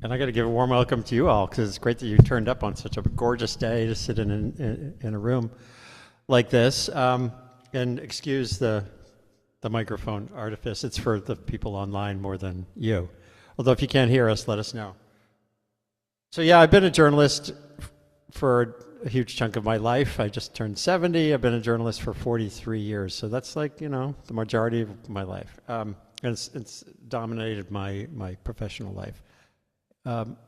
And I got to give a warm welcome to you all because it's great that you turned up on such a gorgeous day to sit in a room like this. And excuse the microphone artifice. It's for the people online more than you. Although if you can't hear us, let us know. So yeah, I've been a journalist for a huge chunk of my life. I just turned 70. I've been a journalist for 43 years. So that's like, the majority of my life. And it's dominated my professional life.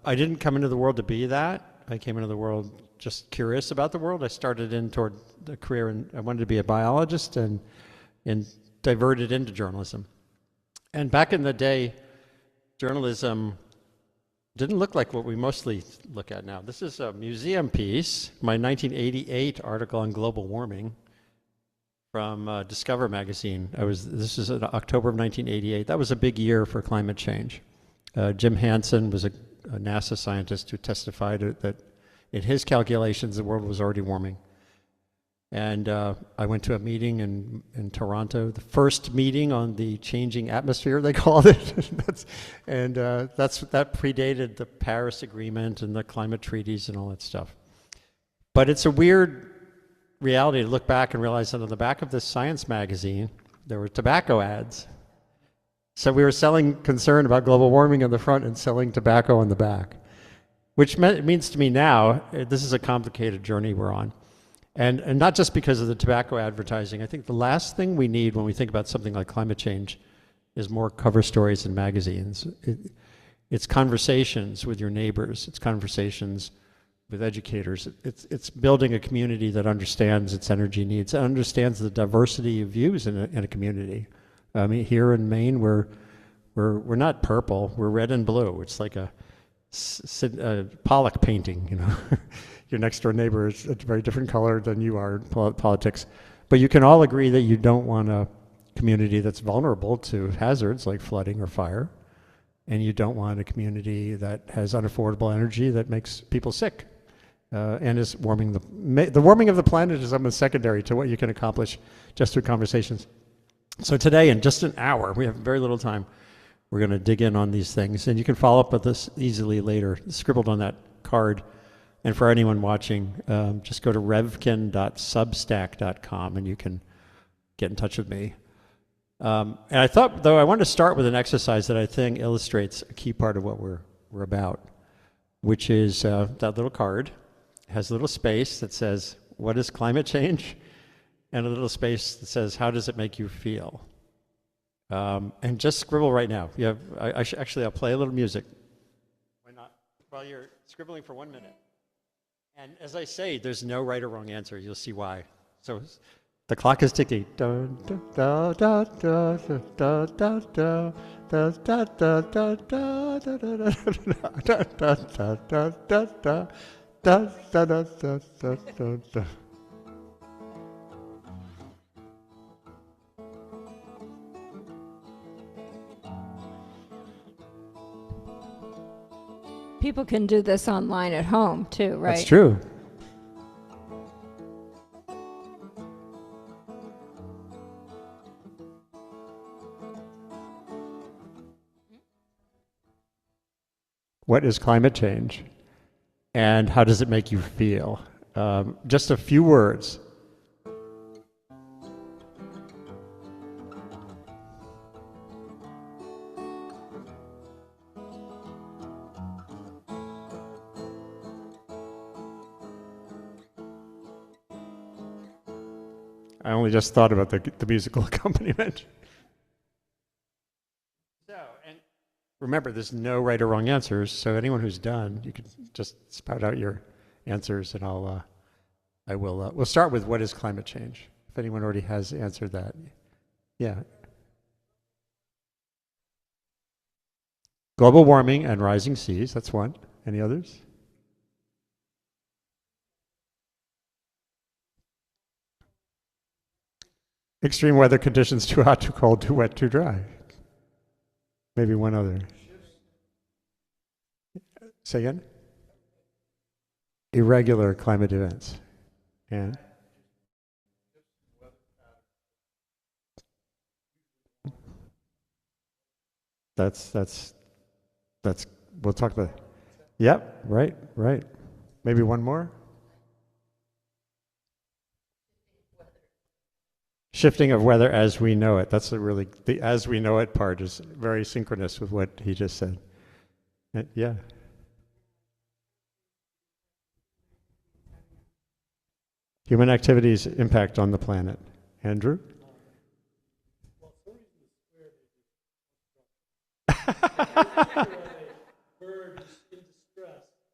I didn't come into the world to be that. I came into the world just curious about the world. I started in toward the career and I wanted to be a biologist and diverted into journalism. And back in the day, journalism didn't look like what we mostly look at now. This is a museum piece, my 1988 article on global warming from Discover magazine. This is in October of 1988. That was a big year for climate change. Jim Hansen was a NASA scientist who testified that in his calculations, the world was already warming. And I went to a meeting in Toronto, the first meeting on the changing atmosphere, they called it. That predated the Paris Agreement and the climate treaties and all that stuff. But it's a weird reality to look back and realize that on the back of this science magazine, there were tobacco ads. So we were selling concern about global warming on the front and selling tobacco on the back, which means to me now, this is a complicated journey we're on. And not just because of the tobacco advertising. I think the last thing we need when we think about something like climate change is more cover stories in magazines. It's conversations with your neighbors. It's conversations with educators. It's building a community that understands its energy needs, and understands the diversity of views in a community. I mean, here in Maine, we're not purple. We're red and blue. It's like a Pollock painting, Your next door neighbor is a very different color than you are in politics. But you can all agree that you don't want a community that's vulnerable to hazards like flooding or fire. And you don't want a community that has unaffordable energy that makes people sick. And is warming the warming of the planet is almost secondary to what you can accomplish just through conversations. So today, in just an hour, we have very little time, we're going to dig in on these things. And you can follow up with this easily later, scribbled on that card. And for anyone watching, just go to revkin.substack.com and you can get in touch with me. And I thought, though, I wanted to start with an exercise that I think illustrates a key part of what we're about, which is that little card. It has a little space that says, what is climate change? And a little space that says, how does it make you feel? And just scribble right now. Actually, I'll play a little music. Why not? While you're scribbling for 1 minute. And as I say, there's no right or wrong answer. You'll see why. So the clock is ticking. People can do this online at home too, right? That's true. What is climate change? And how does it make you feel? Just a few words. I only just thought about the musical accompaniment. So, and remember, there's no right or wrong answers. So anyone who's done, you can just spout out your answers, and we'll start with what is climate change. If anyone already has answered that, yeah. Global warming and rising seas. That's one. Any others? Extreme weather conditions, too hot, too cold, too wet, too dry. Maybe one other. Say again? Irregular climate events. And that's we'll talk about it. Yep, right, right. Maybe one more? Shifting of weather as we know it. That's the as we know it part is very synchronous with what he just said. Yeah. Human activities impact on the planet. Andrew?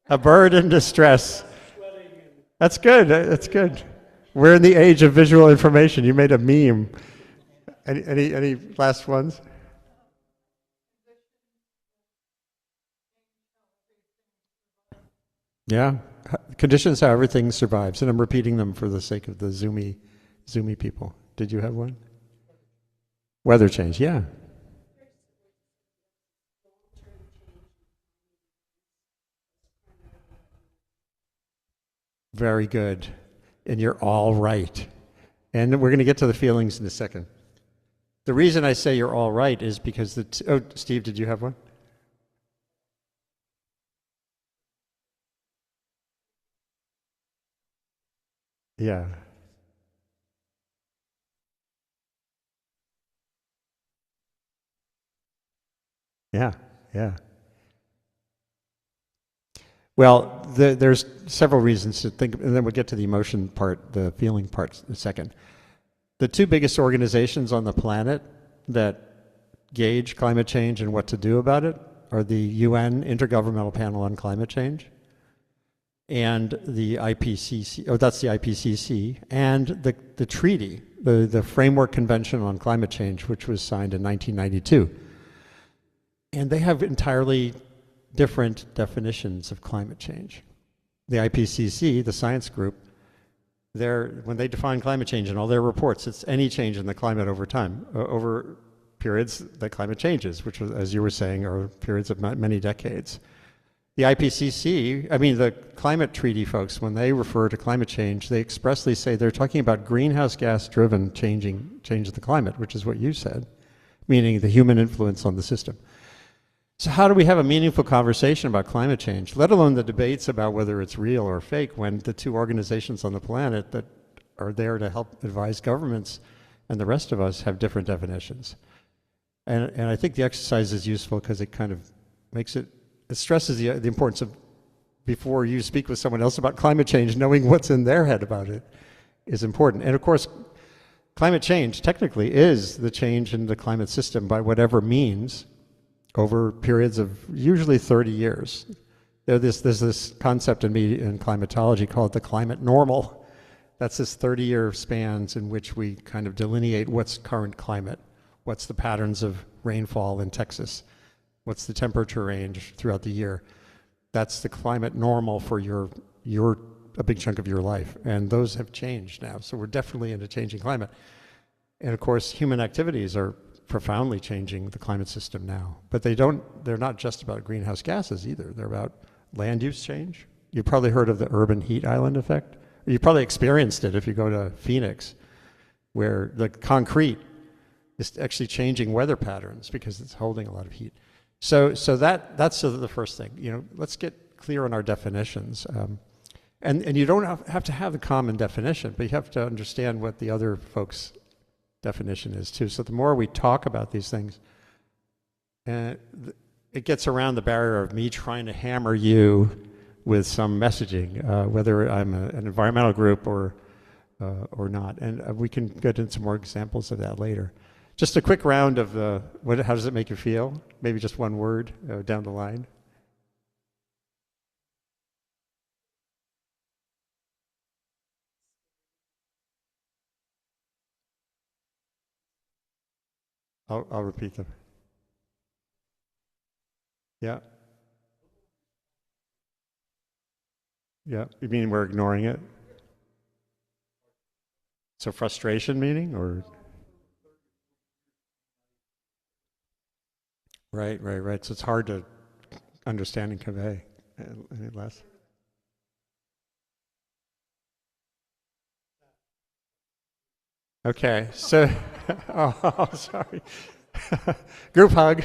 A bird in distress. That's good. That's good. We're in the age of visual information. You made a meme. Any last ones? Yeah. Conditions how everything survives. And I'm repeating them for the sake of the Zoomy people. Did you have one? Weather change. Yeah. Very good. And you're all right. And we're going to get to the feelings in a second. The reason I say you're all right is because oh, Steve, did you have one? Yeah. Yeah. Yeah. Well, there's several reasons to think, and then we'll get to the emotion part, the feeling part in a second. The two biggest organizations on the planet that gauge climate change and what to do about it are the UN Intergovernmental Panel on Climate Change and the IPCC, oh, that's the IPCC, and the treaty, the Framework Convention on Climate Change, which was signed in 1992. And they have entirely different definitions of climate change. The IPCC, the science group, when they define climate change in all their reports, it's any change in the climate over time, over periods that climate changes, which, as you were saying, are periods of many decades. The IPCC, I mean the climate treaty folks, when they refer to climate change, they expressly say they're talking about greenhouse gas driven change of the climate, which is what you said, meaning the human influence on the system. So how do we have a meaningful conversation about climate change, let alone the debates about whether it's real or fake, when the two organizations on the planet that are there to help advise governments and the rest of us have different definitions? And I think the exercise is useful because it kind of makes it stresses the importance of, before you speak with someone else about climate change, knowing what's in their head about it is important. And of course, climate change technically is the change in the climate system by whatever means over periods of usually 30 years. There's this concept in climatology called the climate normal. That's this 30-year spans in which we kind of delineate what's current climate, what's the patterns of rainfall in Texas, what's the temperature range throughout the year. That's the climate normal for a big chunk of your life. And those have changed now. So we're definitely in a changing climate. And of course, human activities are profoundly changing the climate system now. But they're not just about greenhouse gases either. They're about land use change. You've probably heard of the urban heat island effect. You probably experienced it if you go to Phoenix, where the concrete is actually changing weather patterns because it's holding a lot of heat. So that's the first thing. Let's get clear on our definitions. And you don't have to have the common definition, but you have to understand what the other folks' definition is too. So the more we talk about these things, it gets around the barrier of me trying to hammer you with some messaging, whether I'm an environmental group or not. And we can get into some more examples of that later. Just a quick round of how does it make you feel? Maybe just one word down the line. I'll repeat them. Yeah. Yeah. You mean we're ignoring it? So frustration meaning or? Right. So it's hard to understand and convey. Any less? Okay. So, oh, sorry. Group hug.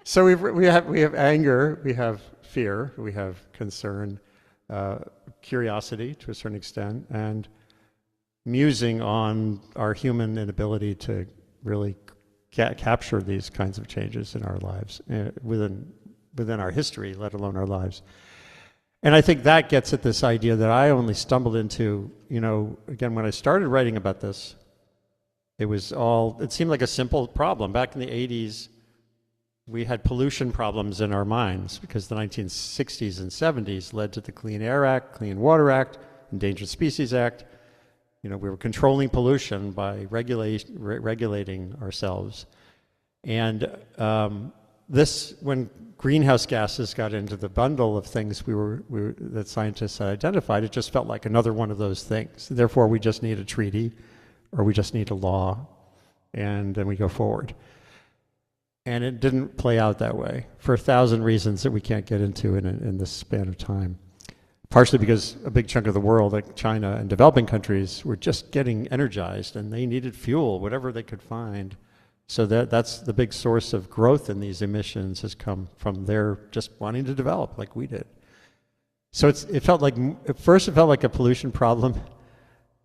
So we have anger, we have fear, we have concern, curiosity to a certain extent, and musing on our human inability to really capture these kinds of changes in our lives, within our history, let alone our lives. And I think that gets at this idea that I only stumbled into, again, when I started writing about this, it seemed like a simple problem. Back in the 80s, we had pollution problems in our minds because the 1960s and 70s led to the Clean Air Act, Clean Water Act, Endangered Species Act. We were controlling pollution by regulating ourselves. And when greenhouse gases got into the bundle of things that scientists had identified, it just felt like another one of those things. Therefore, we just need a treaty, or we just need a law, and then we go forward. And it didn't play out that way for 1,000 reasons that we can't get into in this span of time. Partially because a big chunk of the world, like China and developing countries, were just getting energized, and they needed fuel, whatever they could find. So that's the big source of growth in these emissions, has come from their just wanting to develop like we did. So at first it felt like a pollution problem,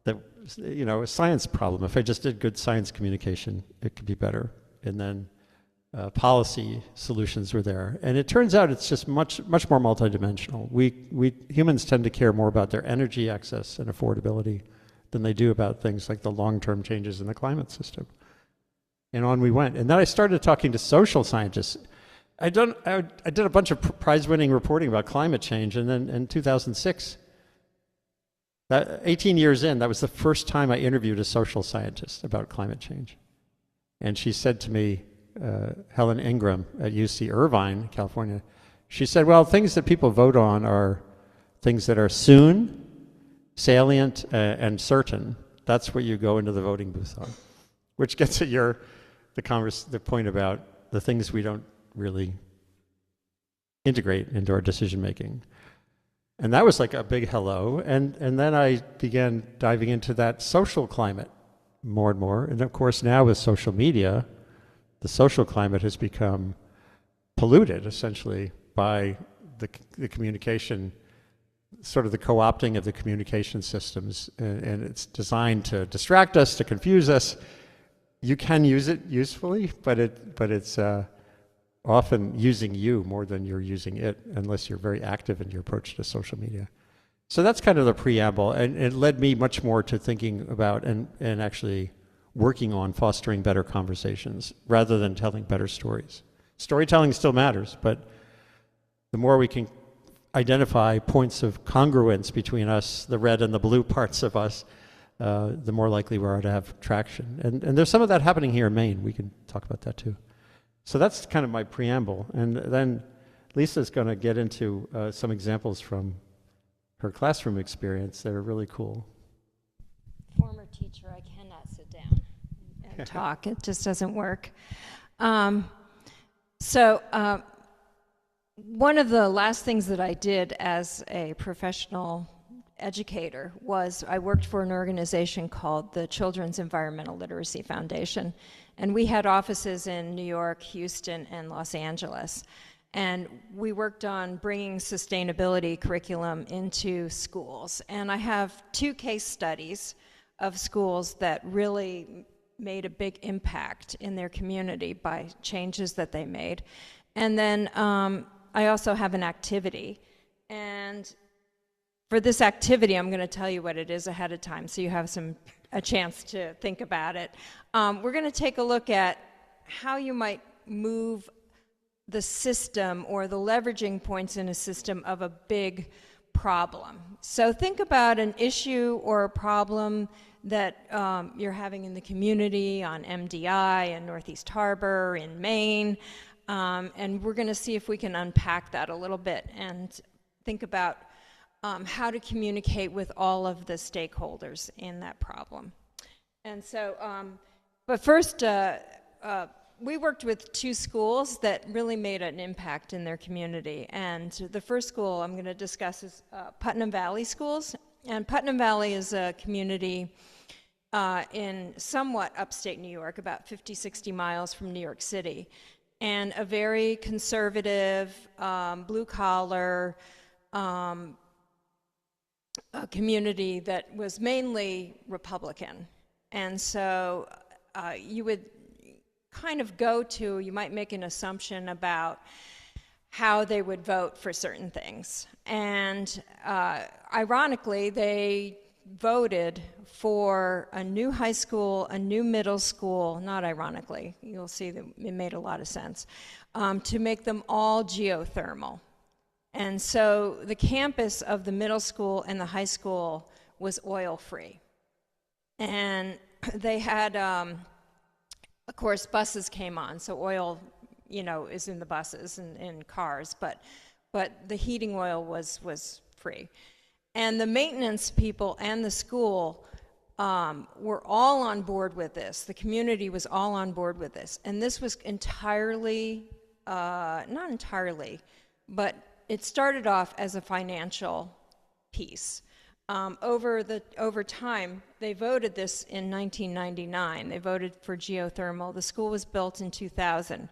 that, a science problem. If I just did good science communication, it could be better. And then policy solutions were there. And it turns out it's just much more multidimensional. We humans tend to care more about their energy access and affordability than they do about things like the long-term changes in the climate system. And on we went. And then I started talking to social scientists. I did a bunch of prize-winning reporting about climate change, and then in 2006, 18 years in, that was the first time I interviewed a social scientist about climate change. And she said to me, Helen Ingram at UC Irvine, California, she said, well, things that people vote on are things that are soon, salient, and certain. That's what you go into the voting booth on, which gets at the point about the things we don't really integrate into our decision making. And that was like a big hello. And then I began diving into that social climate more and more. And of course, now with social media, the social climate has become polluted essentially by the communication, sort of the co-opting of the communication systems. And it's designed to distract us, to confuse us. You can use it usefully, but it's often using you more than you're using it, unless you're very active in your approach to social media. So that's kind of the preamble, and it led me much more to thinking about and actually working on fostering better conversations rather than telling better stories. Storytelling still matters, but the more we can identify points of congruence between us, the red and the blue parts of us, the more likely we are to have traction. And there's some of that happening here in Maine. We can talk about that too. So that's kind of my preamble. And then Lisa's going to get into some examples from her classroom experience that are really cool. Former teacher, I cannot sit down and talk. It just doesn't work. So one of the last things that I did as a professional educator was I worked for an organization called the Children's Environmental Literacy Foundation, and we had offices in New York, Houston, and Los Angeles. And we worked on bringing sustainability curriculum into schools. And I have 2 case studies of schools that really made a big impact in their community by changes that they made. And then I also have an activity. And for this activity, I'm going to tell you what it is ahead of time so you have a chance to think about it. We're going to take a look at how you might move the system or the leveraging points in a system of a big problem. So think about an issue or a problem that you're having in the community on MDI in Northeast Harbor, in Maine, and we're going to see if we can unpack that a little bit and think about how to communicate with all of the stakeholders in that problem. And so, but first, we worked with 2 schools that really made an impact in their community. And the first school I'm going to discuss is Putnam Valley Schools. And Putnam Valley is a community in somewhat upstate New York, about 50, 60 miles from New York City. and a very conservative, blue-collar a community that was mainly Republican. And so you would kind of you might make an assumption about how they would vote for certain things. And ironically, they voted for a new high school, a new middle school, not ironically, you'll see that it made a lot of sense, to make them all geothermal. And so the campus of the middle school and the high school was oil-free. And they had, of course, buses came on, so oil, is in the buses and in cars, but the heating oil was free. And the maintenance people and the school were all on board with this. The community was all on board with this. And this was entirely, not entirely, but it started off as a financial piece. Over time, they voted this in 1999. They voted for geothermal. The school was built in 2000.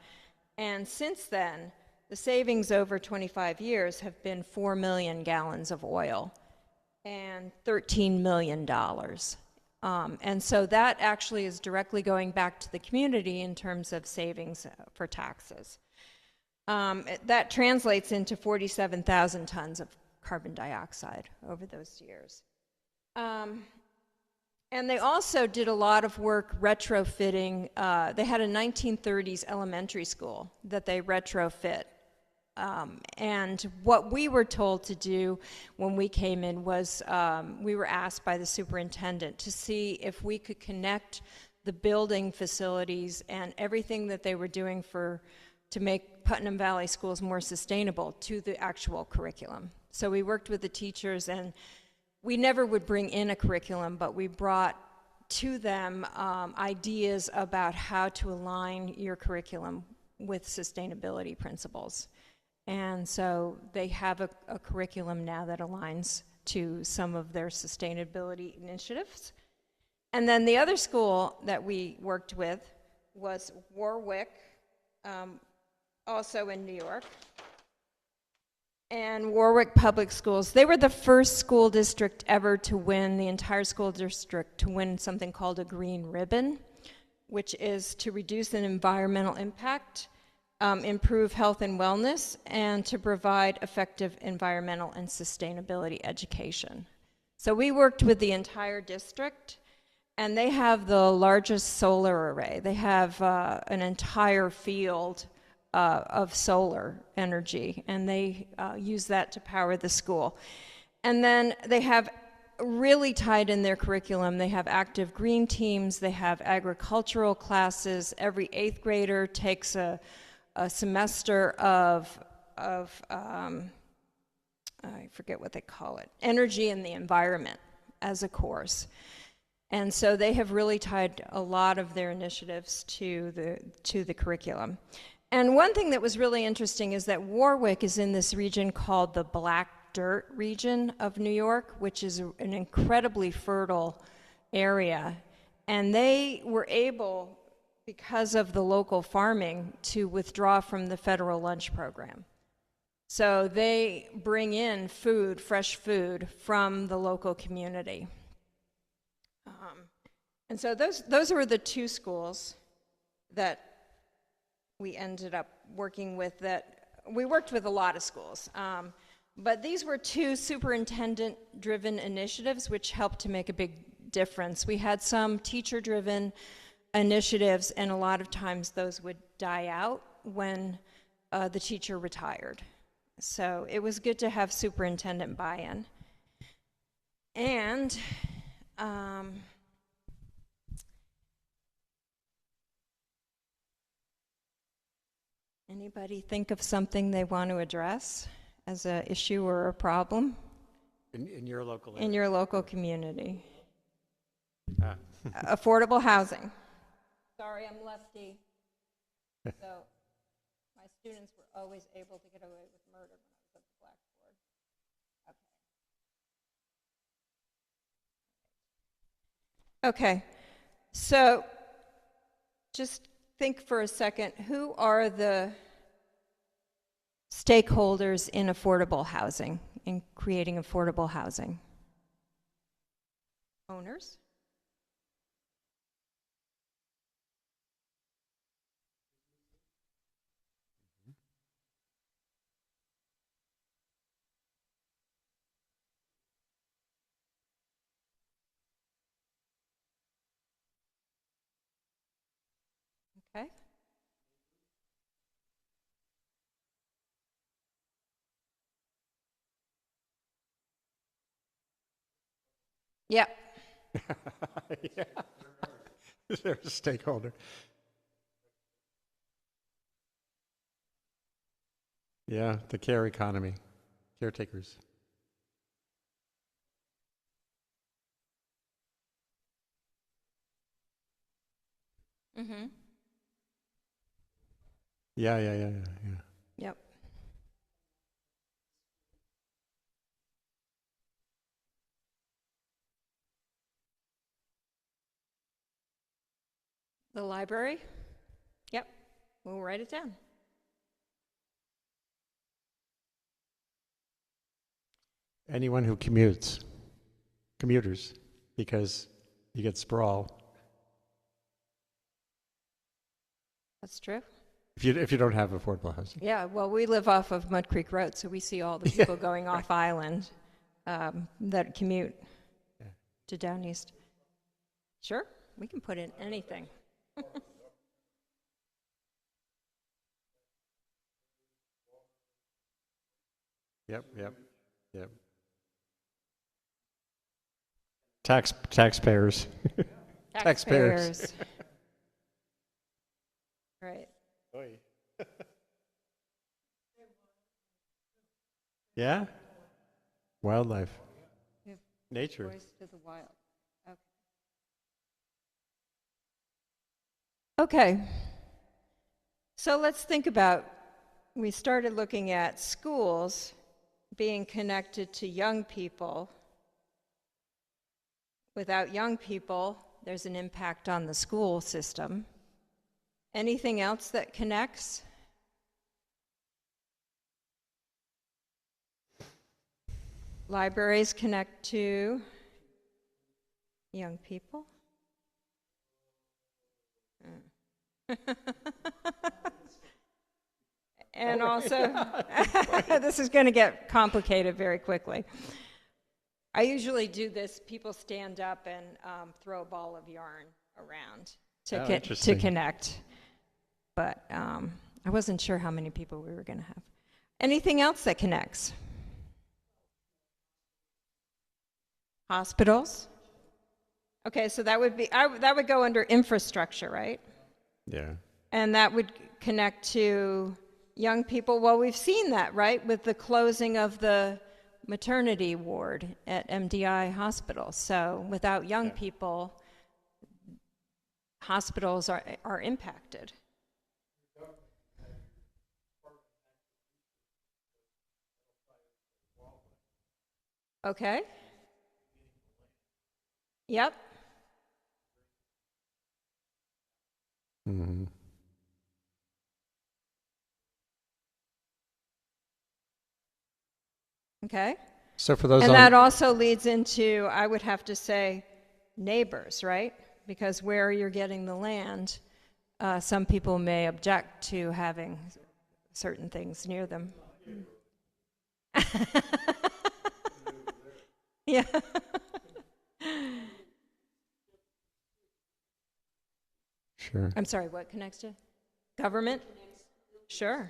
And since then, the savings over 25 years have been 4 million gallons of oil and $13 million. And so that actually is directly going back to the community in terms of savings for taxes. That translates into 47,000 tons of carbon dioxide over those years. And they also did a lot of work retrofitting. They had a 1930s elementary school that they retrofit. And what we were told to do when we came in was we were asked by the superintendent to see if we could connect the building facilities and everything that they were doing to make Putnam Valley schools more sustainable to the actual curriculum. So we worked with the teachers, and we never would bring in a curriculum, but we brought to them ideas about how to align your curriculum with sustainability principles. And so they have a curriculum now that aligns to some of their sustainability initiatives. And then the other school that we worked with was Warwick, also in New York. And Warwick Public Schools, they were the first school district ever to win, the entire school district, to win something called a green ribbon, which is to reduce an environmental impact, improve health and wellness, and to provide effective environmental and sustainability education. So we worked with the entire district, and they have the largest solar array. They have an entire field of solar energy, and they use that to power the school. And then they have really tied in their curriculum. They have active green teams. They have agricultural classes. Every 8th grader takes a semester of I forget what they call it, energy and the environment as a course. And so they have really tied a lot of their initiatives to the curriculum. And one thing that was really interesting is that Warwick is in this region called the Black Dirt region of New York, which is an incredibly fertile area. And they were able, because of the local farming, to withdraw from the federal lunch program. So they bring in food, fresh food, from the local community. And so those were the two schools that we ended up working with. That we worked with a lot of schools, but these were two superintendent-driven initiatives which helped to make a big difference. We had some teacher-driven initiatives, and a lot of times those would die out when the teacher retired. So it was good to have superintendent buy-in. And anybody think of something they want to address as an issue or a problem? In your local area? In your local community. Affordable housing. Sorry, I'm lefty. So my students were always able to get away with murder when I was at the blackboard. Okay. Okay. So just think for a second, who are the stakeholders in affordable housing, in creating affordable housing? Owners? Okay. Yep. Yeah. They're a stakeholder. Yeah, the care economy, caretakers. Mm-hmm. Yeah. Yep. The library? Yep. We'll write it down. Anyone who commuters, because you get sprawl. That's true. If you don't have affordable housing. Yeah, well, we live off of Mud Creek Road, so we see all the people going off island that commute to down east. Sure, we can put in anything. Yep. Taxpayers. Taxpayers. Right. Yeah. Wildlife. Yeah. Nature. Voice to the wild. Okay. So let's think about, we started looking at schools being connected to young people. Without young people, there's an impact on the school system. Anything else that connects? Libraries connect to young people. And also, this is going to get complicated very quickly. I usually do this, people stand up and throw a ball of yarn around to connect. But I wasn't sure how many people we were going to have. Anything else that connects? Hospitals? Okay, so that would be, that would go under infrastructure, right? Yeah. And that would connect to young people. Well, we've seen that, right, with the closing of the maternity ward at MDI Hospital. So without young people, hospitals are impacted. Okay. Yep. Mm-hmm. Okay. So for those and that also leads into, I would have to say, neighbors, right? Because where you're getting the land, some people may object to having certain things near them. Yeah. Sure. I'm sorry, what connects to? Government? Sure.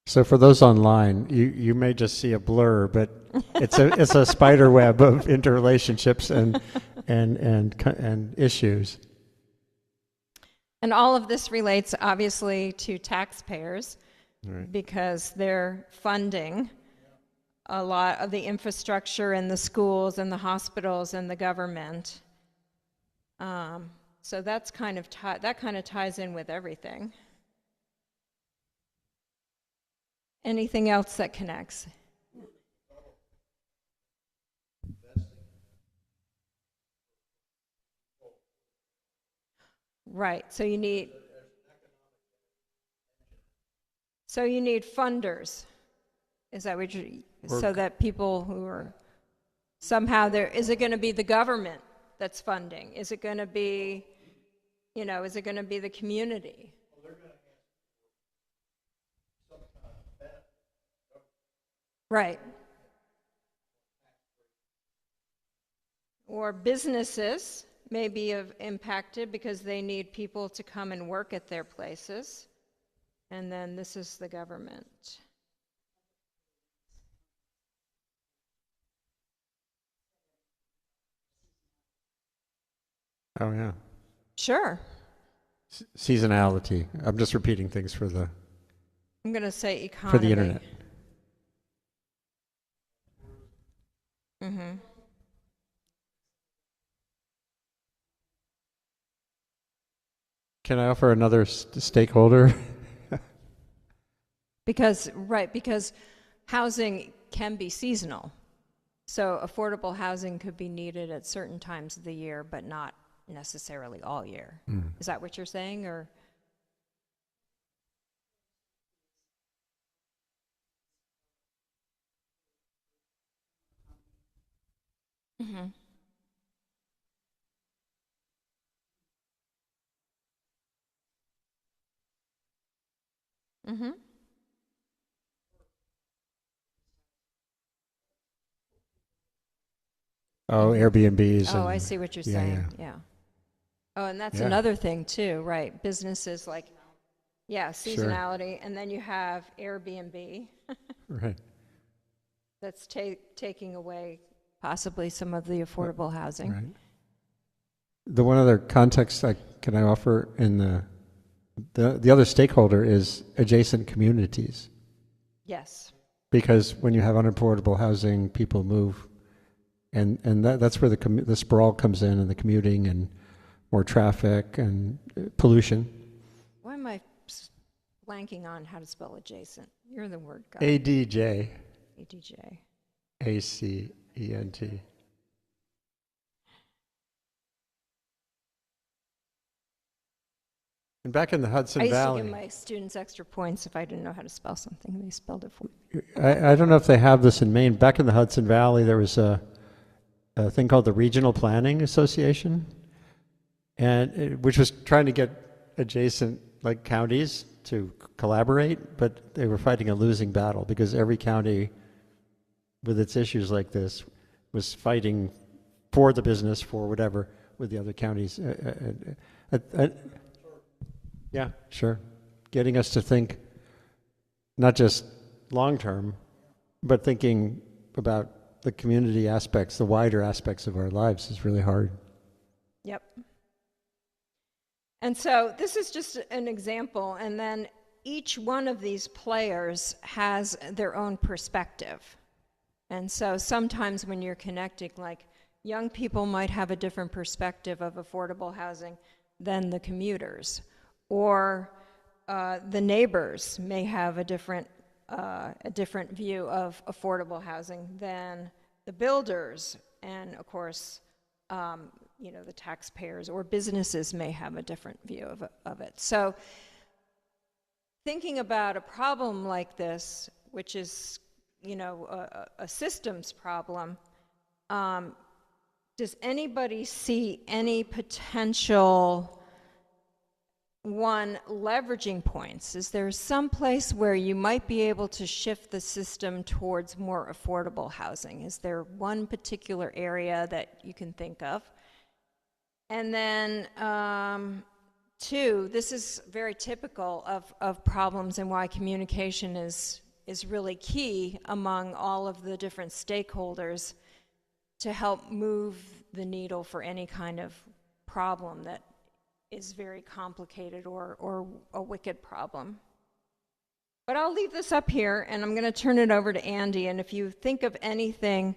So for those online, you may just see a blur, but it's a spider web of interrelationships and issues. And all of this relates obviously to taxpayers, Right. because they're funding a lot of the infrastructure in the schools and the hospitals and the government. So that's kind of that kind of ties in with everything. Anything else that connects? Right, so you need funders. Is that what you, so that people who are somehow there, is it going to be the government that's funding? Is it going to be, is it going to be the community? Right. Or businesses may be impacted because they need people to come and work at their places. And then this is the government. Oh, yeah. Sure. Seasonality. I'm just repeating things for the I'm going to say economy. for the internet. Mm-hmm. Can I offer another stakeholder? Because housing can be seasonal. So affordable housing could be needed at certain times of the year, but not necessarily all year. Is that what you're saying, or? Mm-hmm. Mm-hmm. Oh, Airbnbs. Oh, and, I see what you're yeah, saying. Yeah. Oh, and that's Yeah. another thing too, right? Businesses like, Sure. seasonality, and then you have Airbnb Right. that's taking away possibly some of the affordable housing. Right. The one other context can I offer in the other stakeholder is adjacent communities, Yes. because when you have unaffordable housing, people move, and that's where the sprawl comes in, and the commuting and more traffic and pollution. Why am I blanking on how to spell adjacent? You're the word guy. ADJ. ADJ. ACENT. And back in the Hudson I used Valley, to give my students extra points if I didn't know how to spell something. They spelled it for me. I don't know if they have this in Maine. Back in the Hudson Valley, there was a thing called the Regional Planning Association, which was trying to get adjacent counties to collaborate, but they were fighting a losing battle because every county with its issues like this was fighting for the business, for whatever, with the other counties. Yeah, sure. Getting us to think not just long term, but thinking about the community aspects, the wider aspects of our lives is really hard. Yep. And so this is just an example, and then each one of these players has their own perspective. And so sometimes when you're connecting, like young people might have a different perspective of affordable housing than the commuters, or the neighbors may have a different view of affordable housing than the builders, and of course, the taxpayers or businesses may have a different view of it. So thinking about a problem like this, which is, a systems problem, does anybody see any potential leveraging points? Is there some place where you might be able to shift the system towards more affordable housing? Is there one particular area that you can think of? And then two, this is very typical of problems and why communication is really key among all of the different stakeholders to help move the needle for any kind of problem that is very complicated or a wicked problem. But I'll leave this up here, and I'm going to turn it over to Andy, and if you think of anything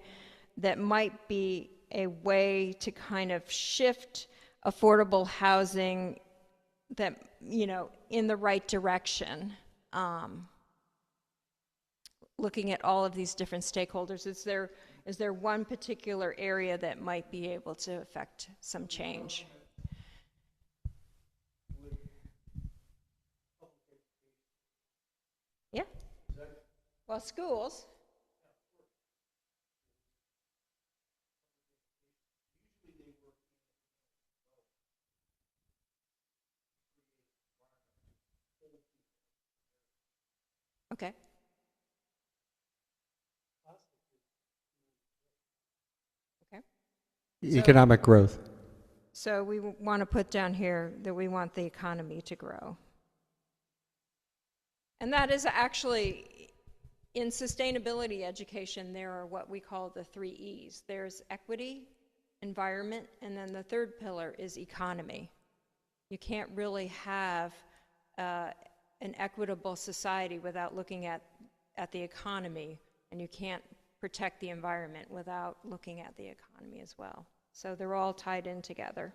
that might be a way to kind of shift affordable housing that, in the right direction, looking at all of these different stakeholders, is there one particular area that might be able to affect some change? Well, schools. Okay. Okay. Economic growth. So we want to put down here that we want the economy to grow. And that is actually, in sustainability education, there are what we call the 3 E's. There's equity, environment, and then the third pillar is economy. You can't really have an equitable society without looking at the economy, and you can't protect the environment without looking at the economy as well. So they're all tied in together.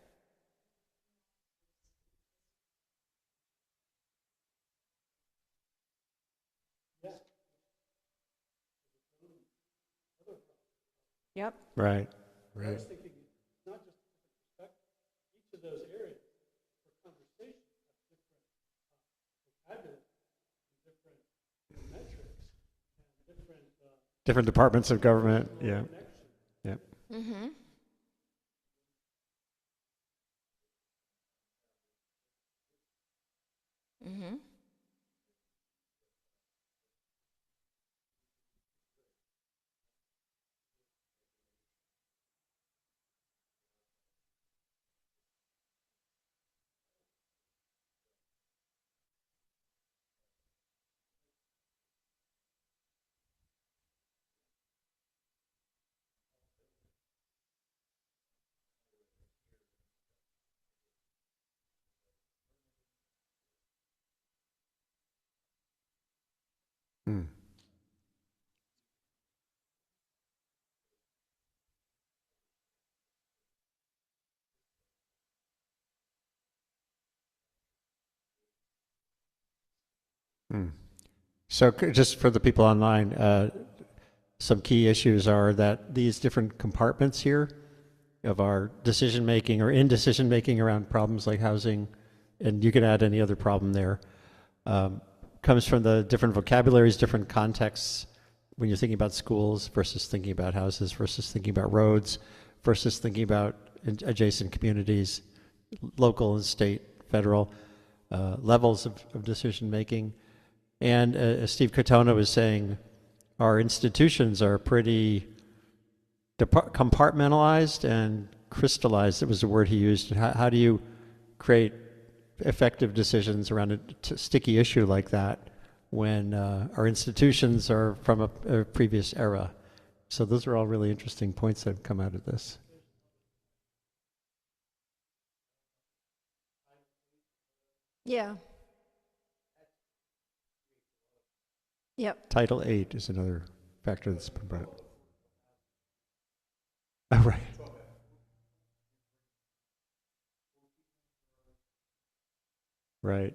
Yep. Right. I Right. was thinking, it's not just a different perspective. Each of those areas for conversation have different vocabulary, different metrics, and different Different departments of government. Yeah. connections. Yeah. Mm-hmm. Mm-hmm. Mm. Mm. So just for the people online, some key issues are that these different compartments here of our decision making or indecision making around problems like housing, and you can add any other problem there, comes from the different vocabularies, different contexts when you're thinking about schools versus thinking about houses versus thinking about roads versus thinking about adjacent communities, local and state, federal levels of decision making. And as Steve Cotona was saying, our institutions are pretty compartmentalized and crystallized. It was the word he used. How do you create effective decisions around a sticky issue like that when our institutions are from a previous era? So those are all really interesting points that have come out of this. Yeah. Yep. Title 8 is another factor that's been brought up. Oh, right. Right.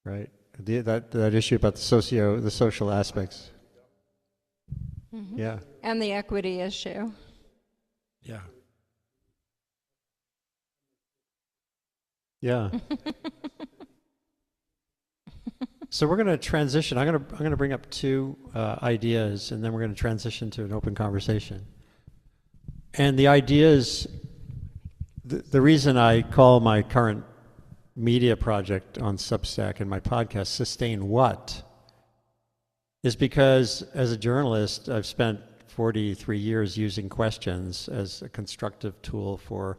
Right. That issue about the social aspects. Mm-hmm. Yeah. And the equity issue. Yeah. Yeah. So we're going to transition. I'm going to bring up 2 ideas, and then we're going to transition to an open conversation. And the ideas, the reason I call my current media project on Substack and my podcast "Sustain What" is because as a journalist, I've spent 43 years using questions as a constructive tool for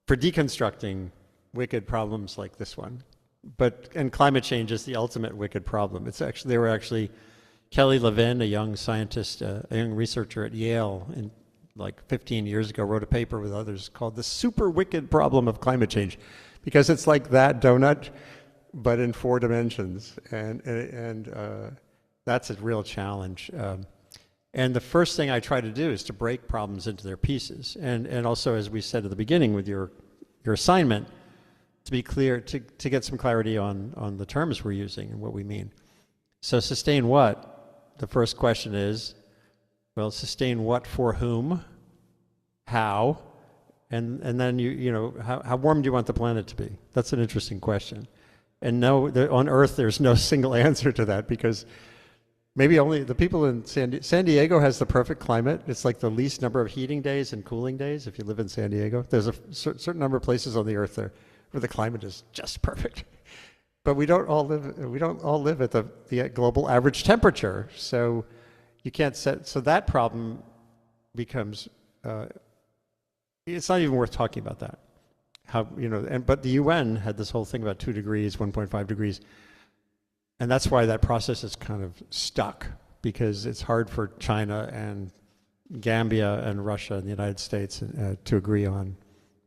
deconstructing wicked problems like this one. And climate change is the ultimate wicked problem. They were actually Kelly Levin, a young scientist, a young researcher at Yale, like 15 years ago, wrote a paper with others called "The Super Wicked Problem of Climate Change," because it's like that donut, but in 4 dimensions, and that's a real challenge. And the first thing I try to do is to break problems into their pieces, and also, as we said at the beginning with your assignment, to be clear, to get some clarity on the terms we're using and what we mean. So sustain what? The first question is, well, sustain what for whom? How? And then how warm do you want the planet to be? That's an interesting question. And no, on Earth, there's no single answer to that, because maybe only the people in San Diego has the perfect climate. It's like the least number of heating days and cooling days if you live in San Diego. There's a certain number of places on the Earth there where the climate is just perfect. But we don't all live at the global average temperature. So you can't so that problem becomes, it's not even worth talking about that. But the UN had this whole thing about 2 degrees, 1.5 degrees. And that's why that process is kind of stuck, because it's hard for China and Gambia and Russia and the United States to agree on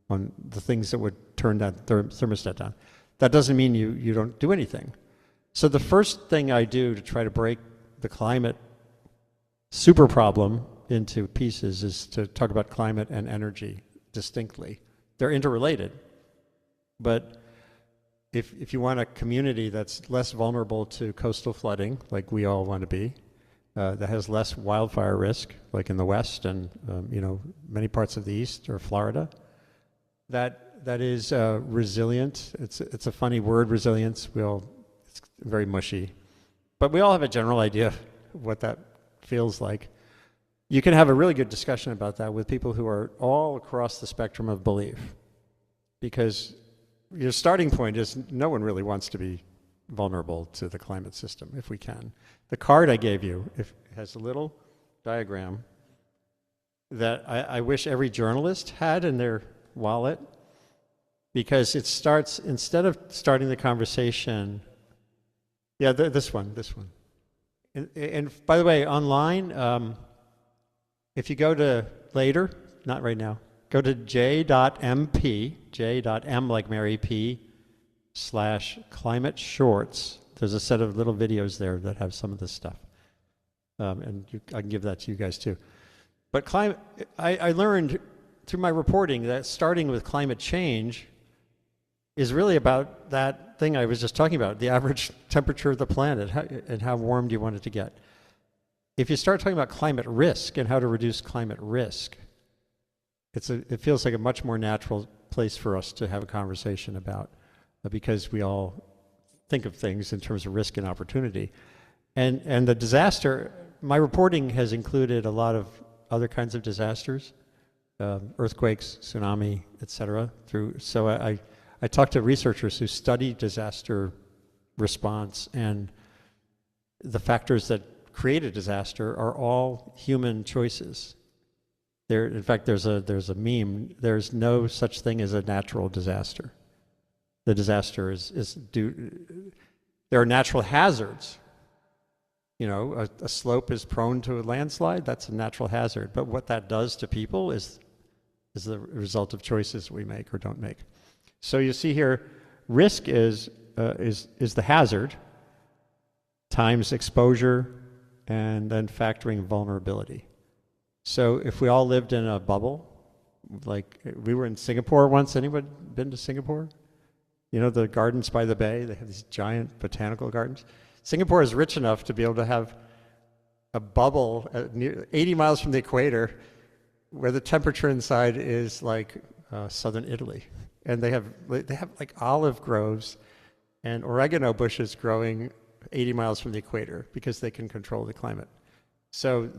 the things that would turn that thermostat down. That doesn't mean you don't do anything. So the first thing I do to try to break the climate super problem into pieces is to talk about climate and energy distinctly. They're interrelated, but if you want a community that's less vulnerable to coastal flooding, like we all want to be, that has less wildfire risk, like in the West and many parts of the East or Florida, that is resilient. It's a funny word, resilience. It's very mushy, but we all have a general idea of what that feels like. You can have a really good discussion about that with people who are all across the spectrum of belief, because your starting point is no one really wants to be vulnerable to the climate system if we can. The card I gave you has a little diagram that I wish every journalist had in their wallet, because it starts, instead of starting the conversation, this one. And by the way, online, if you go to later, not right now, go to j.mp, j.m like Mary P, /climate shorts. There's a set of little videos there that have some of this stuff. And I can give that to you guys too. But I learned through my reporting that starting with climate change is really about that thing I was just talking about, the average temperature of the planet and how warm do you want it to get. If you start talking about climate risk and how to reduce climate risk, it feels like a much more natural place for us to have a conversation about, because we all think of things in terms of risk and opportunity. And the disaster, my reporting has included a lot of other kinds of disasters, earthquakes, tsunami, etc. So I talked to researchers who study disaster response, and the factors that create a disaster are all human choices. In fact, there's a meme. There's no such thing as a natural disaster. The disaster is due. There are natural hazards. A slope is prone to a landslide. That's a natural hazard. But what that does to people is the result of choices we make or don't make. So you see here, risk is the hazard times exposure, and then factoring vulnerability. So if we all lived in a bubble, like we were in Singapore once. Anyone been to Singapore? The gardens by the bay, they have these giant botanical gardens. Singapore is rich enough to be able to have a bubble 80 miles from the equator where the temperature inside is like southern Italy. And they have like olive groves and oregano bushes growing 80 miles from the equator because they can control the climate. So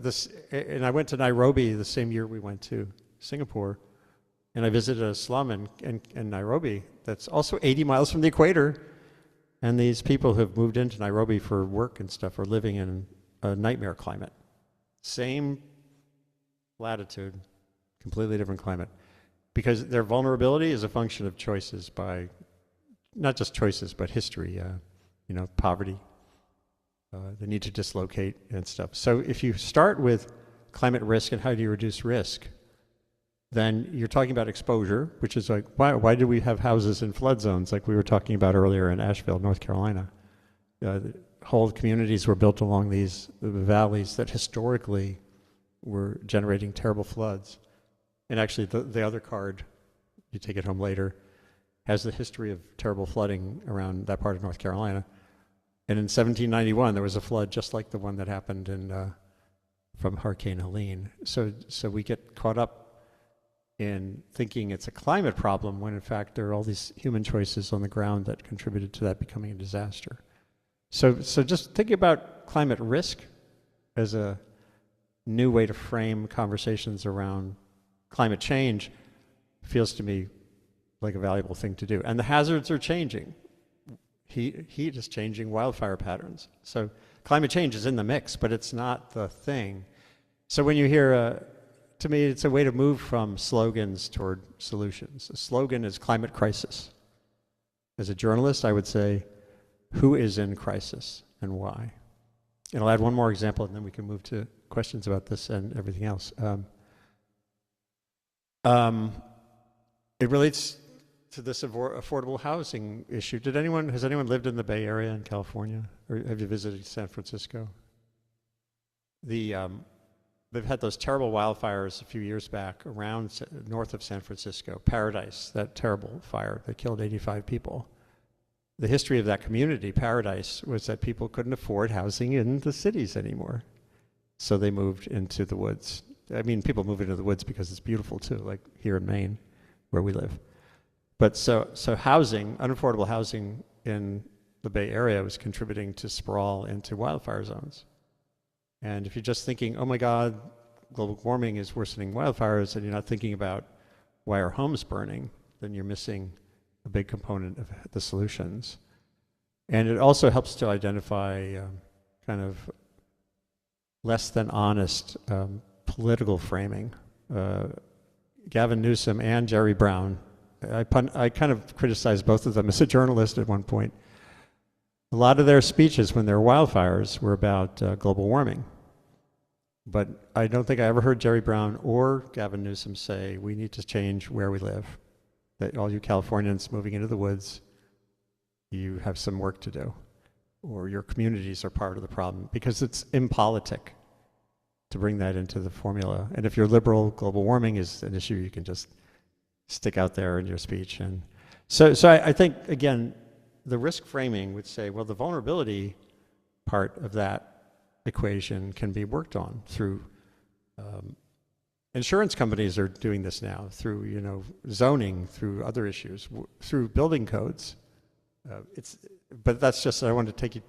and I went to Nairobi the same year we went to Singapore, and I visited a slum in Nairobi that's also 80 miles from the equator, and these people who have moved into Nairobi for work and stuff are living in a nightmare climate. Same latitude, completely different climate, because their vulnerability is a function of choices by, not just choices, but history, poverty, the need to dislocate and stuff. So if you start with climate risk and how do you reduce risk, then you're talking about exposure, which is like, why do we have houses in flood zones like we were talking about earlier in Asheville, North Carolina? Whole communities were built along these valleys that historically were generating terrible floods. And actually the other card, you take it home later, has the history of terrible flooding around that part of North Carolina. And in 1791, there was a flood just like the one that happened from Hurricane Helene. So we get caught up in thinking it's a climate problem when in fact there are all these human choices on the ground that contributed to that becoming a disaster. So just thinking about climate risk as a new way to frame conversations around climate change feels to me like a valuable thing to do. And the hazards are changing. Heat is changing wildfire patterns. So climate change is in the mix, but it's not the thing. So when you hear, to me, it's a way to move from slogans toward solutions. A slogan is climate crisis. As a journalist, I would say, who is in crisis and why? And I'll add one more example, and then we can move to questions about this and everything else. It relates to this affordable housing issue. Has anyone lived in the Bay Area in California? Or have you visited San Francisco? They've had those terrible wildfires a few years back around north of San Francisco. Paradise, that terrible fire that killed 85 people. The history of that community, Paradise, was that people couldn't afford housing in the cities anymore. So they moved into the woods. I mean, people move into the woods because it's beautiful too, like here in Maine, where we live. But so housing, unaffordable housing in the Bay Area was contributing to sprawl into wildfire zones. And if you're just thinking, oh my God, global warming is worsening wildfires, and you're not thinking about why are homes burning, then you're missing a big component of the solutions. And it also helps to identify kind of less than honest political framing. Gavin Newsom and Jerry Brown, I kind of criticized both of them as a journalist at one point. A lot of their speeches when there were wildfires were about global warming. But I don't think I ever heard Jerry Brown or Gavin Newsom say, we need to change where we live. That all you Californians moving into the woods, you have some work to do. Or your communities are part of the problem. Because it's impolitic to bring that into the formula. And if you're liberal, global warming is an issue you can just stick out there in your speech. And so I think, again, the risk framing would say, well, the vulnerability part of that equation can be worked on through insurance companies are doing this now through zoning, through other issues, through building codes. But that's just, I wanted to take you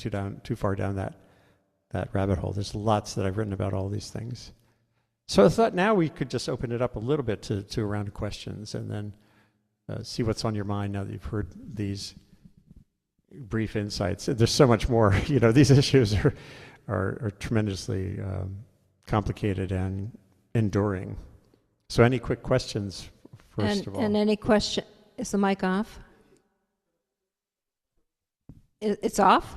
too far down that rabbit hole. There's lots that I've written about all these things. So I thought now we could just open it up a little bit to a round of questions and then see what's on your mind now that you've heard these brief insights. There's so much more. These issues are tremendously complicated and enduring. So any quick questions first of all? And any question, is the mic off? It's off?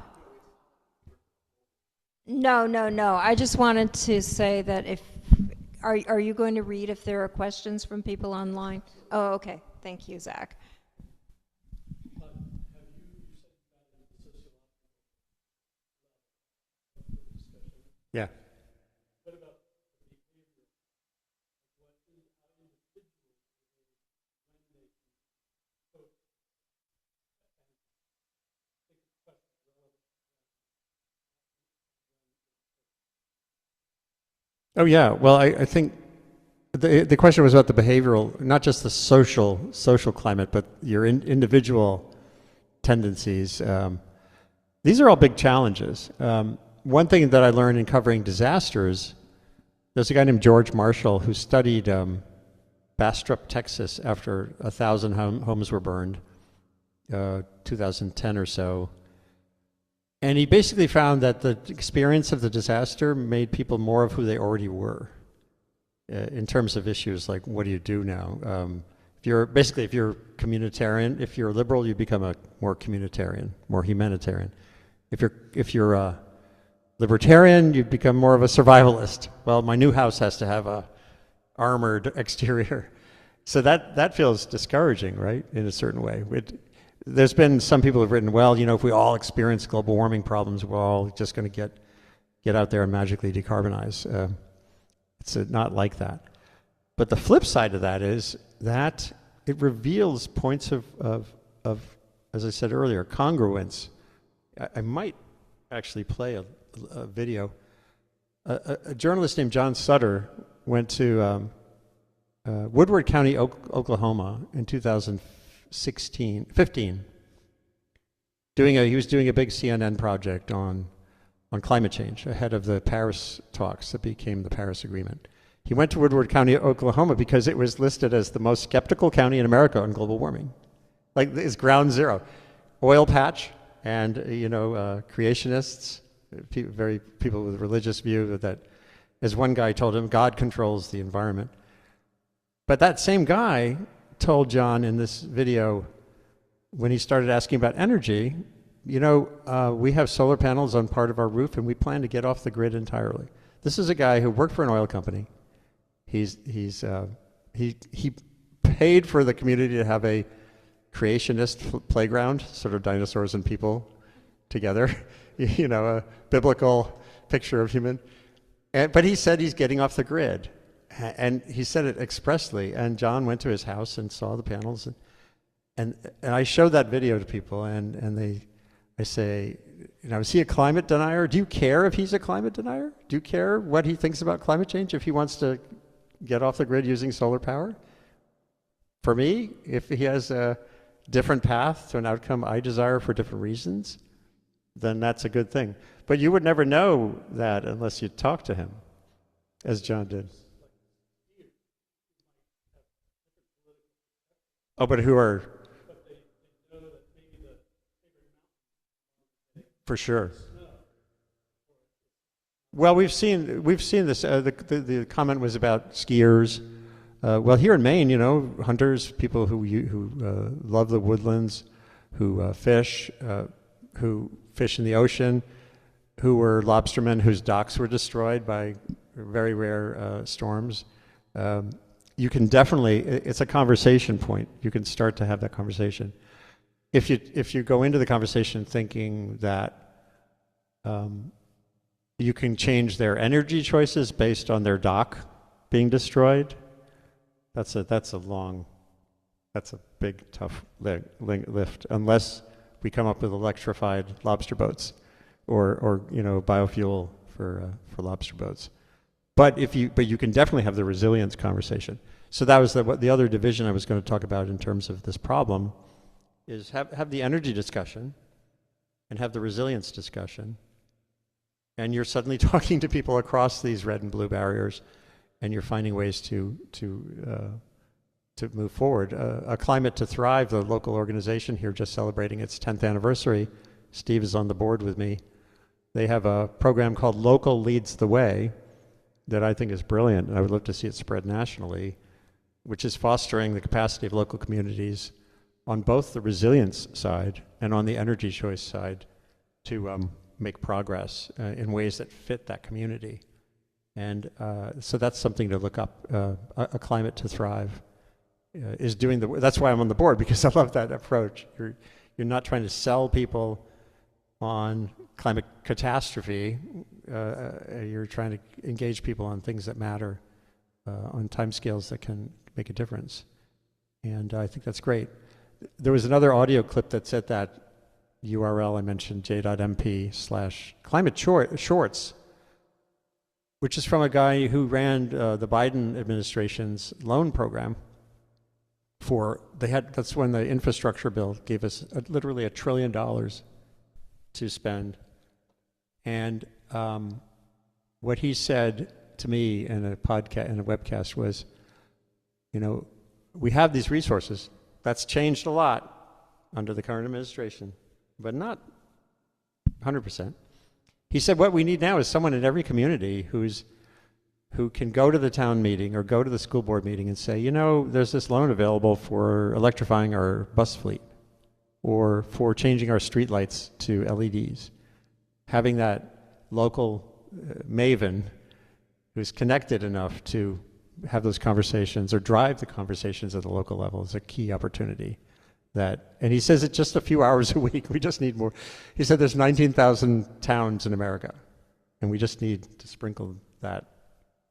No. I just wanted to say that are you going to read if there are questions from people online? Oh, okay. Thank you, Zach. Yeah. What about the behavior? What is how individuals behave when they cope? And I think the question is relevant. Oh yeah. Well, I think the question was about the behavioral, not just the social climate, but your individual tendencies. These are all big challenges. One thing that I learned in covering disasters, there's a guy named George Marshall who studied Bastrop, Texas, after 1,000 homes were burned, 2010 or so. And he basically found that the experience of the disaster made people more of who they already were in terms of issues like, what do you do now? If you're communitarian, if you're liberal, you become a more communitarian, more humanitarian. If you're a libertarian, you become more of a survivalist. Well, my new house has to have a armored exterior. So that feels discouraging, right, in a certain way. There's been some people who've written, well, if we all experience global warming problems, we're all just going to get out there and magically decarbonize. It's not like that. But the flip side of that is that it reveals points of as I said earlier, congruence. I might actually play a video. A journalist named John Sutter went to Woodward County, Oklahoma, in 2015. He was doing a big CNN project on climate change ahead of the Paris talks that became the Paris Agreement. He went to Woodward County, Oklahoma, because it was listed as the most skeptical county in America on global warming. Like, it's ground zero. Oil patch, and creationists, people with a religious view that, as one guy told him, God controls the environment. But that same guy told John in this video, when he started asking about energy, we have solar panels on part of our roof, and we plan to get off the grid entirely. This is a guy who worked for an oil company. He paid for the community to have a creationist playground, sort of dinosaurs and people together, a biblical picture of human. But he said he's getting off the grid, and he said it expressly. And John went to his house and saw the panels, and I showed that video to people, I say, is he a climate denier? Do you care if he's a climate denier? Do you care what he thinks about climate change if he wants to get off the grid using solar power? For me, if he has a different path to an outcome I desire for different reasons, then that's a good thing. But you would never know that unless you talk to him, as John did. Oh, but who are... For sure. Well, we've seen this. The comment was about skiers. Well, here in Maine, hunters, people who love the woodlands, who fish in the ocean, who were lobstermen whose docks were destroyed by very rare storms. You can definitely, it's a conversation point. You can start to have that conversation. If you go into the conversation thinking that you can change their energy choices based on their dock being destroyed, that's a big, tough lift, unless we come up with electrified lobster boats or biofuel for lobster boats. But you can definitely have the resilience conversation. So that was the other division I was going to talk about in terms of this problem, is have the energy discussion and have the resilience discussion. And you're suddenly talking to people across these red and blue barriers, and you're finding ways to move forward. A Climate to Thrive, the local organization here, just celebrating its 10th anniversary. Steve is on the board with me. They have a program called Local Leads the Way that I think is brilliant, and I would love to see it spread nationally, which is fostering the capacity of local communities on both the resilience side and on the energy choice side to make progress in ways that fit that community. And so that's something to look up. A Climate to Thrive is doing that's why I'm on the board, because I love that approach. You're not trying to sell people on climate catastrophe. You're trying to engage people on things that matter, on timescales that can make a difference. And I think that's great. There was another audio clip that's at that URL I mentioned, j.mp/climate shorts, which is from a guy who ran the Biden administration's loan program. That's when the infrastructure bill gave us literally $1 trillion to spend. And what he said to me in a webcast was, we have these resources. That's changed a lot under the current administration, but not 100%. He said what we need now is someone in every community who can go to the town meeting or go to the school board meeting and say, there's this loan available for electrifying our bus fleet or for changing our streetlights to LEDs. Having that local maven who's connected enough to have those conversations or drive the conversations at the local level is a key opportunity. And he says it's just a few hours a week. We just need more. He said there's 19,000 towns in America, and we just need to sprinkle that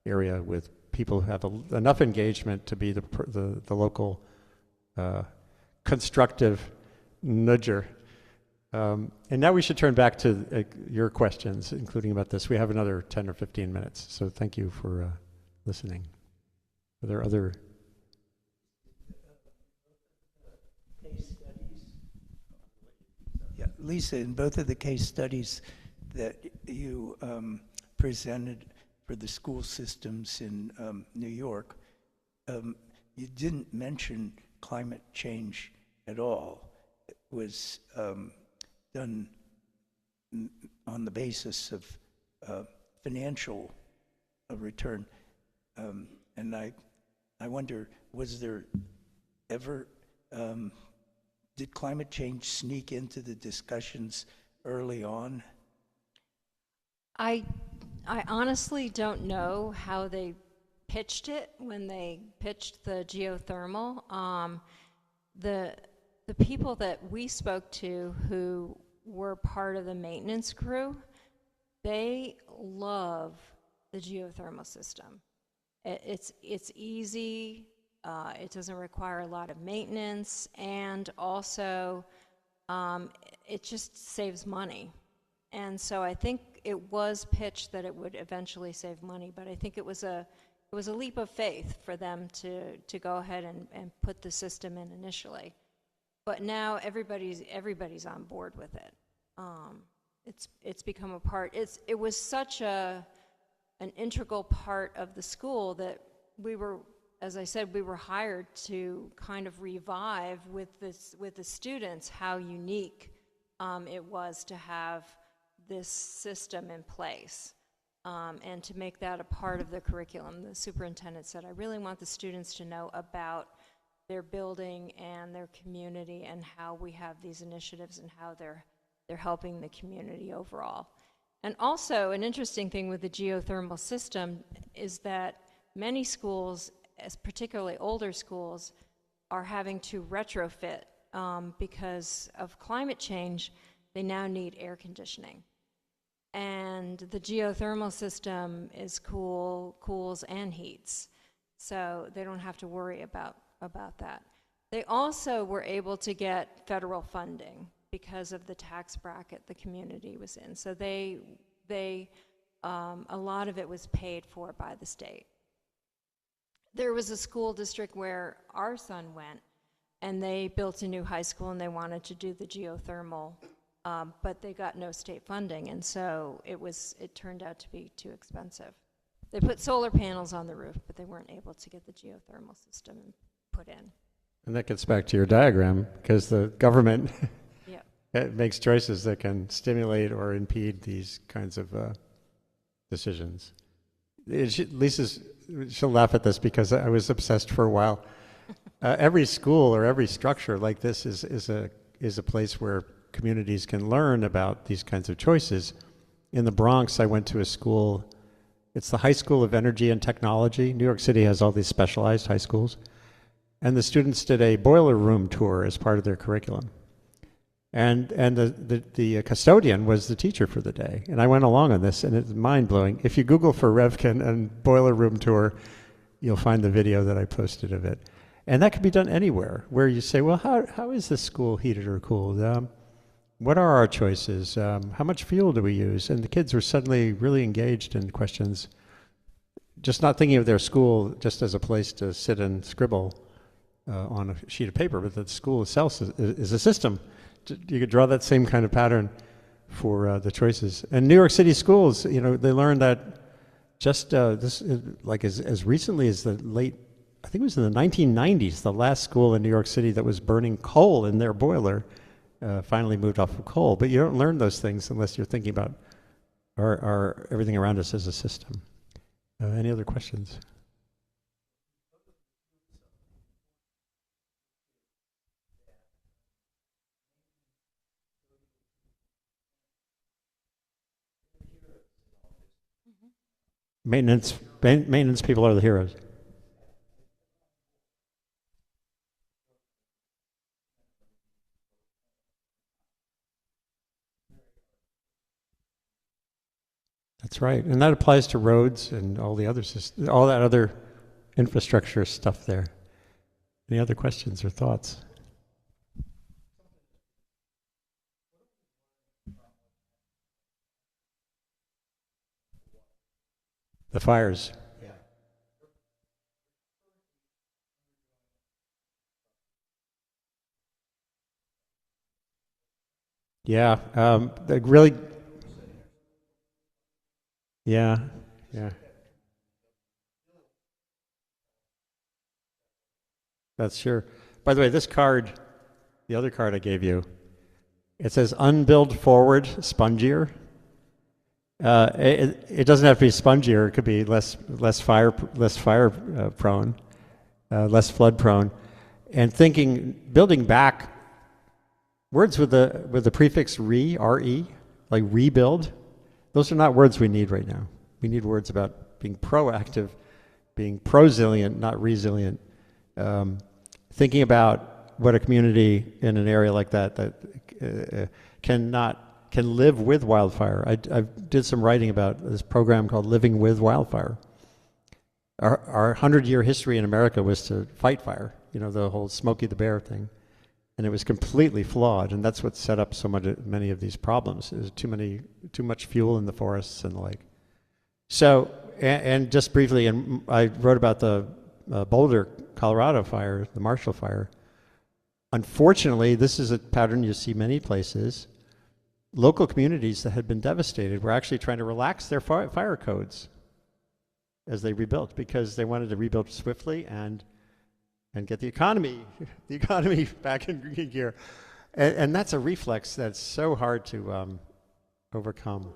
area with people who have enough engagement to be the local constructive nudger. And now we should turn back to your questions, including about this. We have another 10 or 15 minutes, so thank you for listening. Are there other Lisa, in both of the case studies that you presented for the school systems in New York, you didn't mention climate change at all. It was done on the basis of financial return. And I wonder, was there ever, did climate change sneak into the discussions early on? I honestly don't know how they pitched it when they pitched the geothermal. The people that we spoke to who were part of the maintenance crew, they love the geothermal system. It's easy. It doesn't require a lot of maintenance, and also it just saves money. And so I think it was pitched that it would eventually save money, but I think it was a leap of faith for them to go ahead and put the system in initially. But now everybody's on board with it. It's become a part. It was such an integral part of the school that we were, as I said, we were hired to kind of revive with the students how unique it was to have this system in place, and to make that a part of the curriculum. The superintendent said, I really want the students to know about their building and their community and how we have these initiatives and how they're helping the community overall. And also, an interesting thing with the geothermal system is that many schools, as particularly older schools, are having to retrofit because of climate change. They now need air conditioning. And the geothermal system is cools and heats. So they don't have to worry about that. They also were able to get federal funding because of the tax bracket the community was in. So they a lot of it was paid for by the state. There was a school district where our son went, and they built a new high school, and they wanted to do the geothermal, but they got no state funding, and so it turned out to be too expensive. They put solar panels on the roof, but they weren't able to get the geothermal system put in. And that gets back to your diagram, because the government Yep. it makes choices that can stimulate or impede these kinds of decisions. She'll laugh at this because I was obsessed for a while. Every school or every structure like this is a place where communities can learn about these kinds of choices. In the Bronx, I went to a school. It's the High School of Energy and Technology. New York City has all these specialized high schools. And the students did a boiler room tour as part of their curriculum. And the custodian was the teacher for the day. And I went along on this, and it's mind-blowing. If you Google for Revkin and boiler room tour, you'll find the video that I posted of it. And that could be done anywhere, where you say, well, how is this school heated or cooled? What are our choices? How much fuel do we use? And the kids were suddenly really engaged in questions, just not thinking of their school just as a place to sit and scribble on a sheet of paper, but that the school itself is a system. You could draw that same kind of pattern for the choices. And New York City schools, they learned that just as recently as the late, I think it was in the 1990s, the last school in New York City that was burning coal in their boiler finally moved off of coal. But you don't learn those things unless you're thinking about our everything around us as a system. Any other questions? Maintenance people are the heroes. That's right, and that applies to roads and all the other all that other infrastructure stuff there. Any other questions or thoughts? The fires. Yeah. Yeah, the really, yeah, yeah, that's sure. By the way, this card, the other card I gave you, it says unbilled forward spongier. It doesn't have to be spongier. It could be less fire prone, less flood prone, and building back words with the prefix re, like rebuild. Those are not words we need right now. We need words about being proactive, being prosilient, not resilient. Thinking about what a community in an area like that can live with wildfire. I did some writing about this program called Living with Wildfire. Our 100-year history in America was to fight fire, the whole Smokey the Bear thing. And it was completely flawed, and that's what set up many of these problems. There's too much fuel in the forests and the like. So, and just briefly, and I wrote about the Boulder, Colorado fire, the Marshall Fire. Unfortunately, this is a pattern you see many places. Local communities that had been devastated were actually trying to relax their fire codes as they rebuilt, because they wanted to rebuild swiftly and get the economy back in gear. And that's a reflex that's so hard to overcome.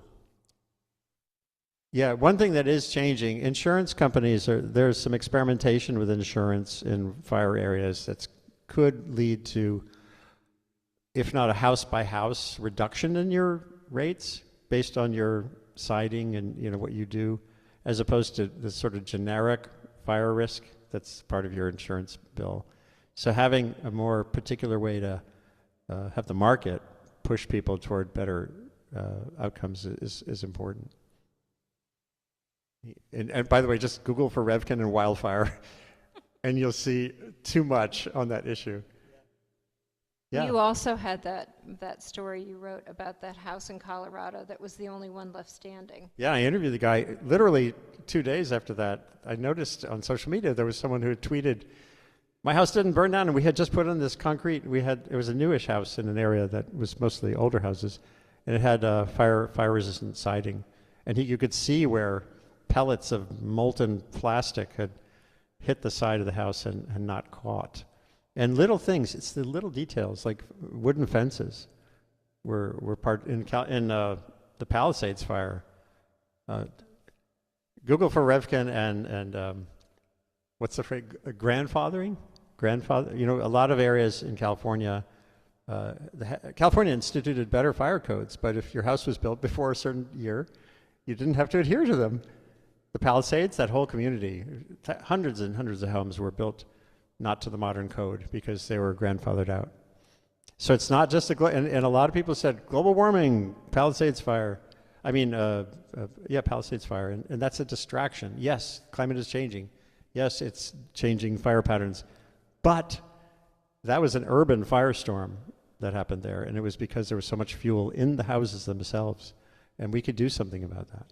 Yeah, one thing that is changing, insurance companies, there's some experimentation with insurance in fire areas that could lead to, if not a house-by-house reduction in your rates based on your siding and what you do, as opposed to the sort of generic fire risk that's part of your insurance bill. So having a more particular way to have the market push people toward better outcomes is important. And by the way, just Google for Revkin and wildfire, and you'll see too much on that issue. Yeah. You also had that story you wrote about that house in Colorado that was the only one left standing. Yeah, I interviewed the guy literally 2 days after that. I noticed on social media there was someone who had tweeted, "My house didn't burn down, and we had just put on this concrete. It was a newish house in an area that was mostly older houses, and it had fire-resistant siding, and you could see where pellets of molten plastic had hit the side of the house and not caught." And little things, it's the little details, like wooden fences were part in the Palisades fire. Google for Revkin and what's the phrase? Grandfathering. A lot of areas in California, California instituted better fire codes, but if your house was built before a certain year, you didn't have to adhere to them. The Palisades, that whole community, hundreds and hundreds of homes were built not to the modern code because they were grandfathered out. So it's not just and a lot of people said global warming, Palisades fire. Palisades fire, and that's a distraction. Yes, climate is changing. Yes, it's changing fire patterns, but that was an urban firestorm that happened there, and it was because there was so much fuel in the houses themselves, and we could do something about that.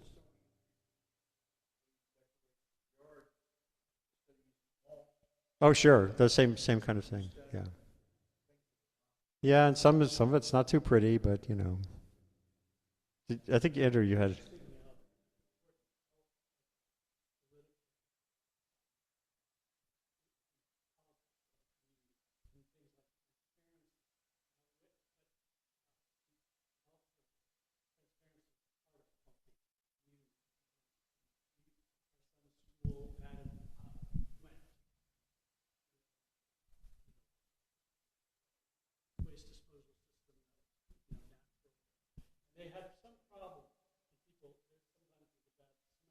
Oh, sure, the same kind of thing. Yeah. Yeah, and some of it's not too pretty, but I think Andrew, you had. They had some problem, and people, sometimes with the bad smell,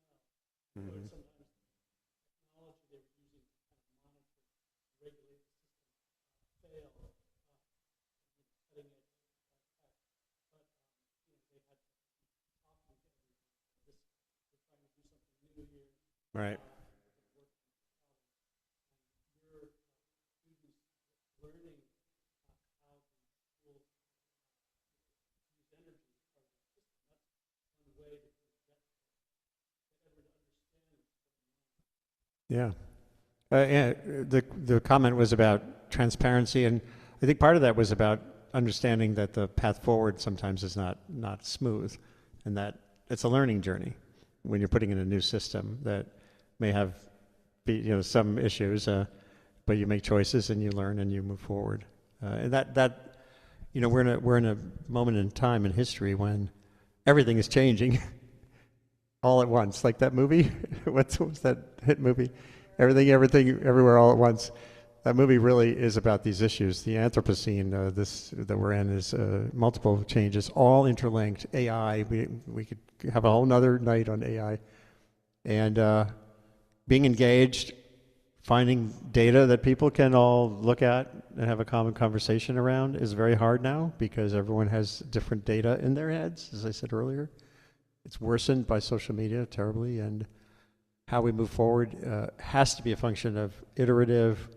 Mm-hmm. but sometimes the technology they were using to kind of monitor, regulate the system failed, cutting edge tech. But they had to keep talking to everyone. We're trying to do something new here. Right. Your students learning how the schools use energy. Way to get everyone to understand. Yeah. The comment was about transparency, and I think part of that was about understanding that the path forward sometimes is not smooth, and that it's a learning journey when you're putting in a new system that may have some issues, but you make choices and you learn and you move forward. And that we're in a moment in time in history when everything is changing all at once, like that movie. What was that hit movie? Everything, everywhere, all at once. That movie really is about these issues. The Anthropocene, that we're in, is multiple changes, all interlinked. AI, we could have a whole nother night on AI. And being engaged, finding data that people can all look at and have a common conversation around is very hard now because everyone has different data in their heads, as I said earlier. It's worsened by social media terribly, and how we move forward has to be a function of iterative,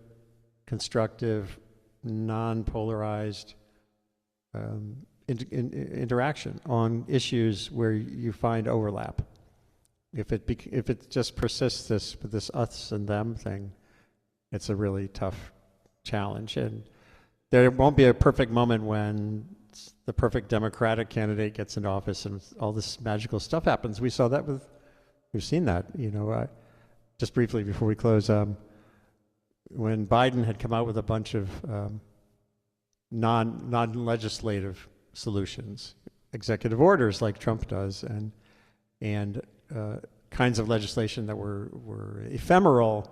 constructive, non-polarized interaction on issues where you find overlap. If it just persists this us and them thing, it's a really tough challenge. And there won't be a perfect moment when the perfect Democratic candidate gets into office and all this magical stuff happens. We've seen that, just briefly before we close. When Biden had come out with a bunch of non-legislative solutions, executive orders like Trump does, and kinds of legislation that were ephemeral,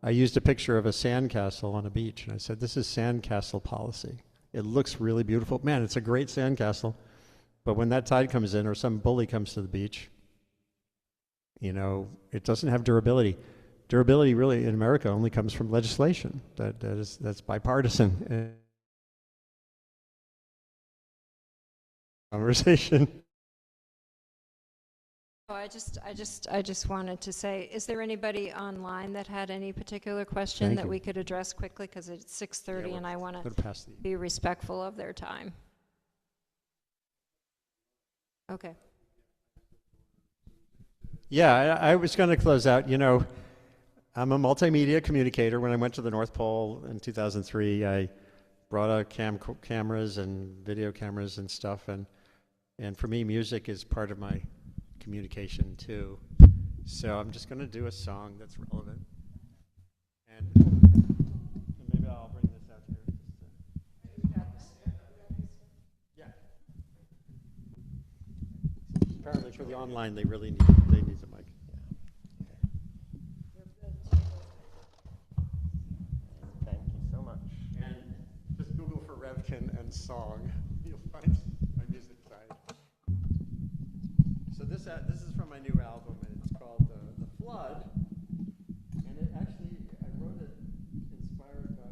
I used a picture of a sandcastle on a beach, and I said, "This is sandcastle policy. It looks really beautiful. Man, it's a great sandcastle, but when that tide comes in or some bully comes to the beach, it doesn't have durability." Durability really in America only comes from legislation that's bipartisan. Conversation. Oh, I just wanted to say, is there anybody online that had any particular question Thank that you. we could address quickly? Because it's 6:30 and I want to be respectful of their time. Okay. Yeah, I was going to close out. I'm a multimedia communicator. When I went to the North Pole in 2003, I brought out cameras and video cameras and stuff, and for me, music is part of my communication too. So I'm just going to do a song that's relevant, and maybe I'll bring this out here. Yeah. Apparently, for the online, they need the mic. Thank you so much. And just Google for Revkin and song. You'll find my music side. So this is from my new album, and it's called The Flood. And I wrote it inspired by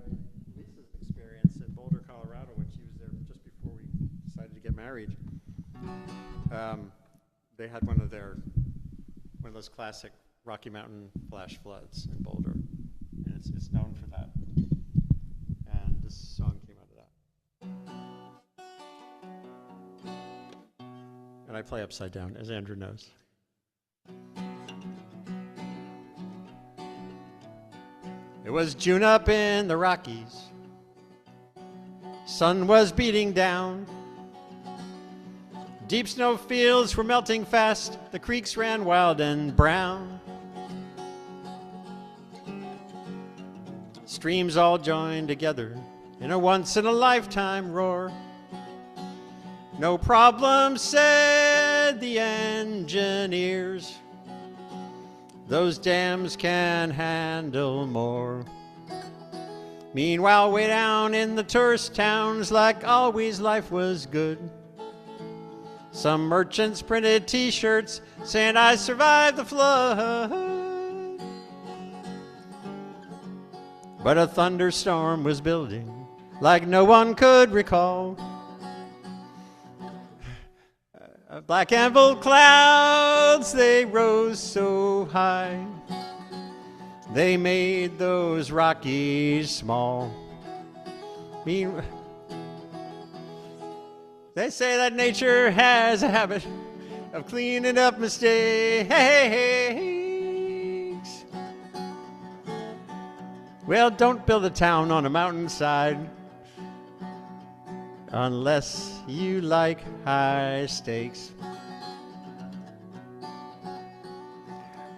Lisa's experience in Boulder, Colorado, when she was there just before we decided to get married. They had one of those classic Rocky Mountain flash floods in Boulder, and it's known for that. And this song came out of that. And I play upside down, as Andrew knows. It was June up in the Rockies. Sun was beating down. Deep snow fields were melting fast. The creeks ran wild and brown. Streams all joined together in a once-in-a-lifetime roar. No problem, said the engineers. Those dams can handle more. Meanwhile, way down in the tourist towns, like always, life was good. Some merchants printed t-shirts saying, "I survived the flood." But a thunderstorm was building like no one could recall. Black anvil clouds, they rose so high. They made those Rockies small. They say that nature has a habit of cleaning up mistakes. Well, don't build a town on a mountainside. unless you like high stakes.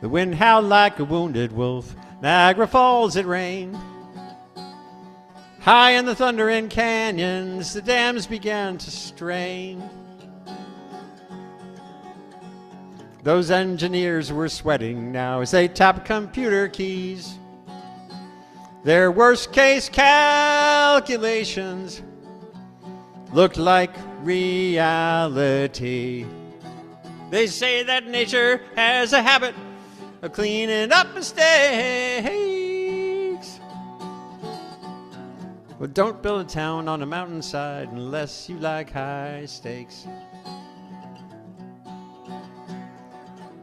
The wind howled like a wounded wolf, Niagara Falls it rained. High in the thundering canyons, the dams began to strain. Those engineers were sweating now as they tapped computer keys. Their worst case calculations looked like reality. They say that nature has a habit of cleaning up mistakes. Well, don't build a town on a mountainside unless you like high stakes.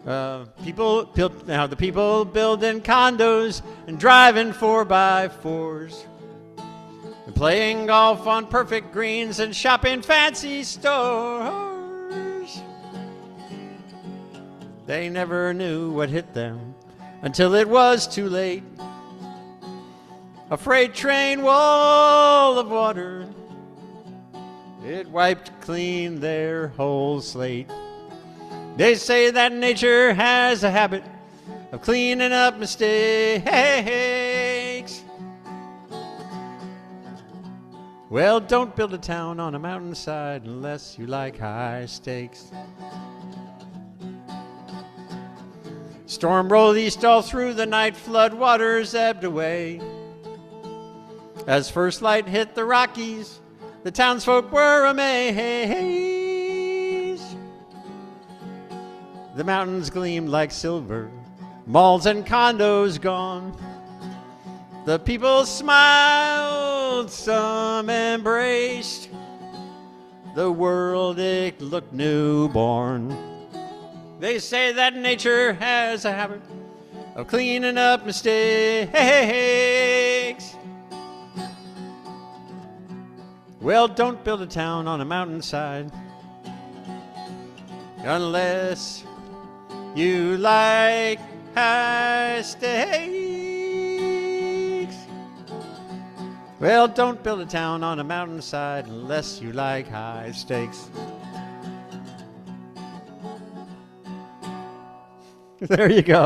The people building condos and driving 4x4s, and playing golf on perfect greens and shopping fancy stores. They never knew what hit them until it was too late. A freight train wall of water, it wiped clean their whole slate. They say that nature has a habit of cleaning up mistakes. Well, don't build a town on a mountainside unless you like high stakes. Storm rolled east all through the night, flood waters ebbed away. As first light hit the Rockies, the townsfolk were amazed. The mountains gleamed like silver, malls and condos gone. The people smiled, some embraced. The world, it looked newborn. They say that nature has a habit of cleaning up mistakes. Well, don't build a town on a mountainside unless you like high stakes. Well, don't build a town on a mountainside unless you like high stakes. There you go.